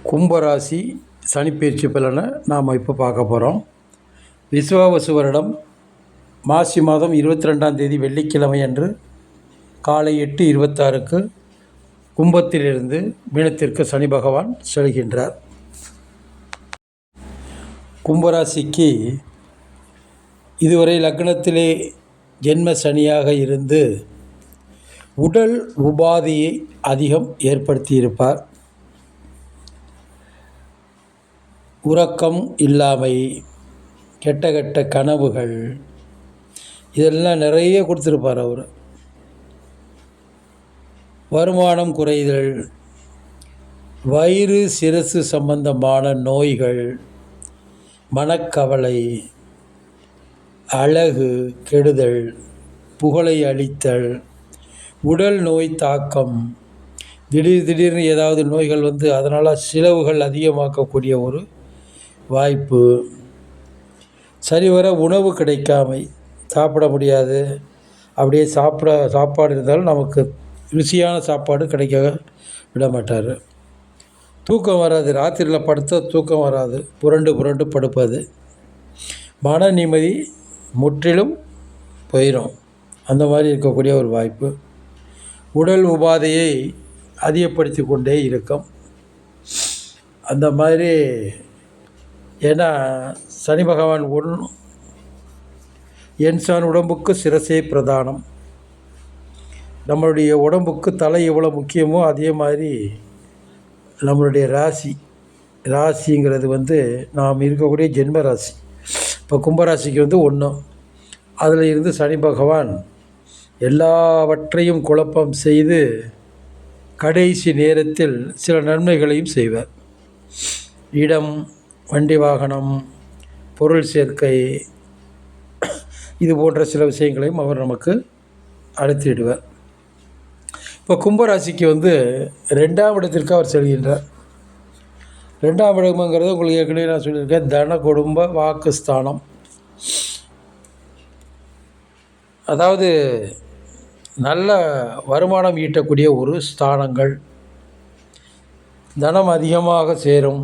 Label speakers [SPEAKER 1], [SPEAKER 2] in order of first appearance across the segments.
[SPEAKER 1] கும்பராசி சனிப்பெயர்ச்சி பலனை நாம் இப்போ பார்க்க போகிறோம். விசுவாவசு வருடம் மாசி மாதம் 22ஆம் தேதி வெள்ளிக்கிழமை அன்று காலை 8:26க்கு கும்பத்திலிருந்து மீனத்திற்கு சனி பகவான் செல்கின்றார். கும்பராசிக்கு இதுவரை லக்னத்திலே ஜென்ம சனியாக இருந்து உடல் உபாதையை அதிகம் ஏற்படுத்தியிருப்பார். உறக்கம் இல்லாமை, கெட்ட கெட்ட கனவுகள், இதெல்லாம் நிறைய கொடுத்துருப்பார் அவர். வருமானம் குறைதல், வயிறு சிரசு சம்பந்தமான நோய்கள், மனக்கவலை, அழகு கெடுதல், புகழை அளித்தல், உடல் நோய் தாக்கம், திடீர்னு ஏதாவது நோய்கள் அதனால் செலவுகள் அதிகமாக்கக்கூடிய ஒரு வாய்ப்பு, சரிவர உணவு கிடைக்காமை, சாப்பிட முடியாது. அப்படியே சாப்பாடு இருந்தாலும் நமக்கு ருசியான சாப்பாடு கிடைக்க விட மாட்டார். தூக்கம் வராது, ராத்திரியில் படுத்த தூக்கம் வராது, புரண்டு படுப்பது, மன நிம்மதி முற்றிலும் போயிடும். அந்த மாதிரி இருக்கக்கூடிய ஒரு வாய்ப்பு. உடல் உபாதையை அதிகப்படுத்தி கொண்டே இருக்கும். அந்த மாதிரி ஏன்னா சனி பகவான் என்சான் உடம்புக்கு சிரசே பிரதானம். நம்மளுடைய உடம்புக்கு தலை எவ்வளோ முக்கியமோ அதே மாதிரி நம்மளுடைய ராசிங்கிறது நாம் இருக்கக்கூடிய ஜென்ம ராசி. இப்போ கும்பராசிக்கு 1, அதில் இருந்து சனி பகவான் எல்லாவற்றையும் குழப்பம் செய்து கடைசி நேரத்தில் சில நன்மைகளையும் செய்வார். இடம், வண்டி வாகனம், பொருள் சேர்க்கை, இது போன்ற சில விஷயங்களையும் அவர் நமக்கு அழைத்திடுவார். இப்போ கும்பராசிக்கு 2ஆம் இடத்திற்கு அவர் செல்கின்றார். 2ஆம் இடம்ங்கிறது உங்களுக்கு ஏற்கனவே நான் சொல்லியிருக்கேன், தன குடும்ப வாக்குஸ்தானம். அதாவது நல்ல வருமானம் ஈட்டக்கூடிய ஒரு ஸ்தானங்கள், தனம் அதிகமாக சேரும்,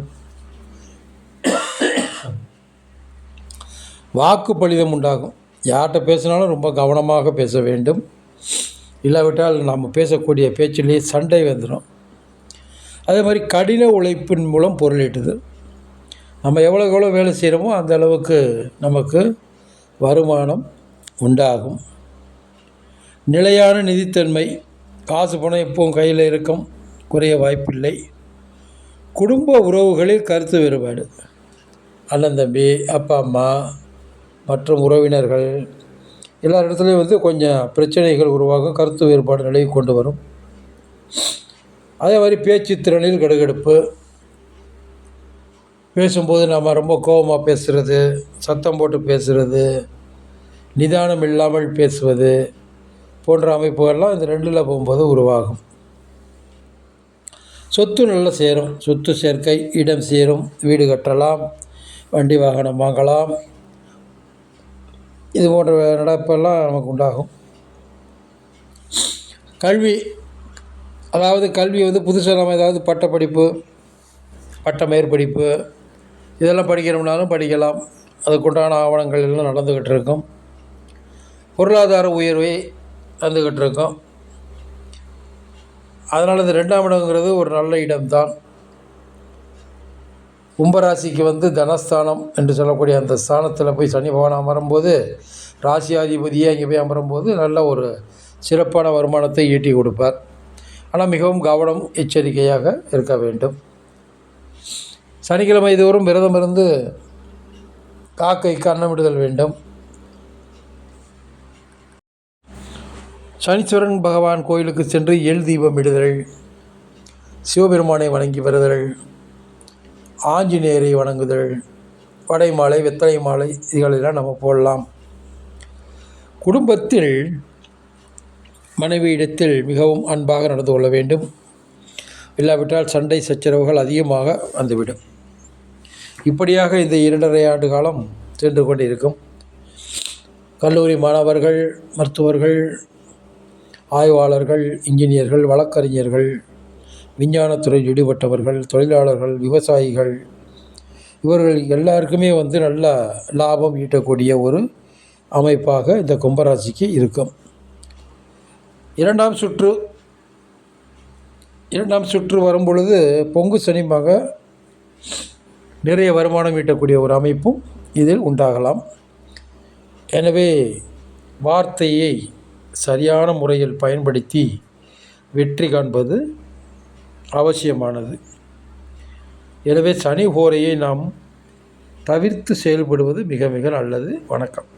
[SPEAKER 1] வாக்கு பலிதம் உண்டாகும். யார்கிட்ட பேசினாலும் ரொம்ப கவனமாக பேச வேண்டும், இல்லாவிட்டால் நம்ம பேசக்கூடிய பேச்சிலேயே சண்டை வந்துடும். அதே மாதிரி கடின உழைப்பின் மூலம் பொருளீட்டுது. நம்ம எவ்வளோ வேலை செய்கிறோமோ அந்த அளவுக்கு நமக்கு வருமானம் உண்டாகும். நிலையான நிதித்தன்மை, காசு பணம் எப்பவும் கையில் இருக்கும், குறைய வாய்ப்பில்லை. குடும்ப உறவுகளில் கருத்து வேறுபாடு, அண்ணன் தம்பி, அப்பா அம்மா மற்றும் உறவினர்கள் எல்லா இடத்துலையும் கொஞ்சம் பிரச்சனைகள் உருவாகும், கருத்து வேறுபாடு நிலையை கொண்டு வரும். அதே மாதிரி பேச்சு திறனில் கடுகடுப்பு, பேசும்போது நம்ம ரொம்ப கோபமாக பேசுகிறது, சத்தம் போட்டு பேசுகிறது, நிதானம் இல்லாமல் பேசுவது போன்ற அமைப்புகள்லாம் இந்த 2ல் போகும்போது உருவாகும். சொத்து நல்லா சேரும், சொத்து சேர்க்கை, இடம் சேரும், வீடு கட்டலாம், வண்டி வாகனம் வாங்கலாம், இது போன்ற நடப்பெல்லாம் நமக்கு உண்டாகும். கல்வி, அதாவது கல்வி புதுசாக நம்ம ஏதாவது பட்டப்படிப்பு, பட்ட மேற்படிப்பு இதெல்லாம் படிக்கணும்னாலும் படிக்கலாம். அதுக்குண்டான ஆவணங்கள் எல்லாம் நடந்துக்கிட்டு இருக்கும். பொருளாதார உயர்வை வந்துக்கிட்டு இருக்கும். அதனால் இந்த 2ஆம் இடங்கிறது ஒரு நல்ல இடம்தான். கும்பராசிக்கு தனஸ்தானம் என்று சொல்லக்கூடிய அந்த ஸ்தானத்தில் போய் சனி பகவான் அமரும்போது, ராசியாதிபதியே அங்கே போய் அமரும்போது நல்ல ஒரு சிறப்பான வருமானத்தை ஈட்டி கொடுப்பார். ஆனால் மிகவும் கவனம், எச்சரிக்கையாக இருக்க வேண்டும். சனிக்கிழமை தோறும் விரதம் இருந்து காக்கைக்கு அன்னமிடுதல் வேண்டும். சனீஸ்வரன் பகவான் கோயிலுக்கு சென்று எள் தீபம் இடுதல், சிவபெருமானை வணங்கி வருதல், ஆஞ்சநேயரை வணங்குதல், வடை மாலை, வெத்தலை மாலை இதுகளெல்லாம் நம்ம போடலாம். குடும்பத்தில் மனைவியிடத்தில் மிகவும் அன்பாக நடந்து கொள்ள வேண்டும். இல்லாவிட்டால் சண்டை சச்சரவுகள் அதிகமாக வந்துவிடும். இப்படியாக இந்த 2.5 ஆண்டு காலம் சென்று கொண்டிருக்கும். கல்லூரி மாணவர்கள், மருத்துவர்கள், ஆய்வாளர்கள், இன்ஜினியர்கள், வழக்கறிஞர்கள், விஞ்ஞானத்துறையில் ஈடுபட்டவர்கள், தொழிலாளர்கள், விவசாயிகள், இவர்கள் எல்லாருக்குமே நல்ல லாபம் ஈட்டக்கூடிய ஒரு அமைப்பாக இந்த கும்பராசிக்கு இருக்கும். இரண்டாம் சுற்று வரும்பொழுது பொங்கு சனிமாக நிறைய வருமானம் ஈட்டக்கூடிய ஒரு அமைப்பும் இதில் உண்டாகலாம். எனவே வார்த்தையை சரியான முறையில் பயன்படுத்தி வெற்றி காண்பது அவசியமானது. எனவே சனி ஹோரையை நாம் தவிர்த்து செயல்படுவது மிக மிக நல்லது. வணக்கம்.